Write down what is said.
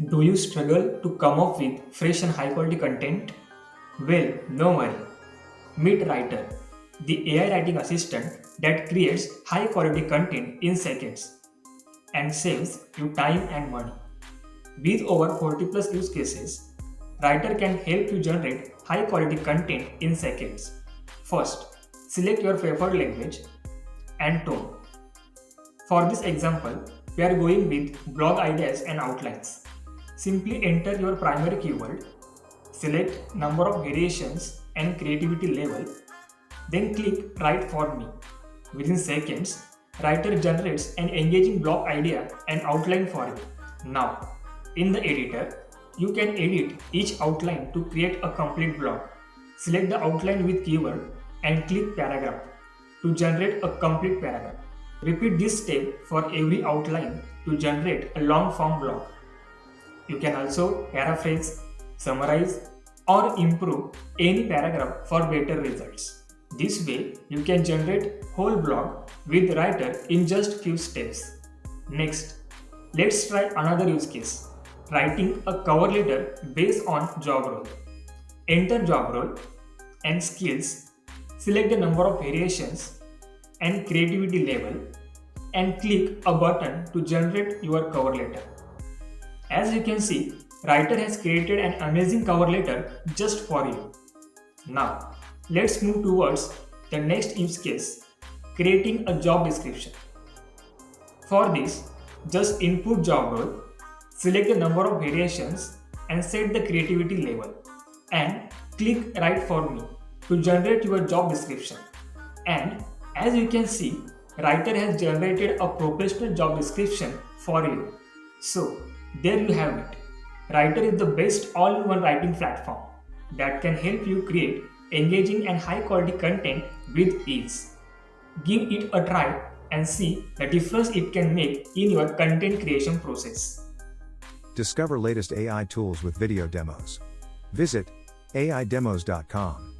Do you struggle to come up with fresh and high quality content? Well, no worry. Meet Writer, the AI writing assistant that creates high quality content in seconds and saves you time and money. With over 40 plus use cases, Writer can help you generate high quality content in seconds. First, select your preferred language and tone. For this example, we are going with blog ideas and outlines. Simply enter your primary keyword, select number of variations and creativity level, then click Write for me. Within seconds, Writer generates an engaging blog idea and outline for you. Now, in the editor, you can edit each outline to create a complete blog. Select the outline with keyword and click paragraph to generate a complete paragraph. Repeat this step for every outline to generate a long form blog. You can also paraphrase, summarize, or improve any paragraph for better results. This way, you can generate whole blog with Writer in just few steps. Next, let's try another use case, writing a cover letter based on job role. Enter job role and skills, select the number of variations and creativity level, and click a button to generate your cover letter. As you can see, Writer has created an amazing cover letter just for you. Now, let's move towards the next use case, creating a job description. For this, just input job role, select the number of variations and set the creativity level, and click Write for me to generate your job description. And as you can see, Writer has generated a professional job description for you. So, there you have it. Writer is the best all-in-one writing platform that can help you create engaging and high-quality content with ease. Give it a try and see the difference it can make in your content creation process. Discover latest AI tools with video demos. Visit AIdemos.com.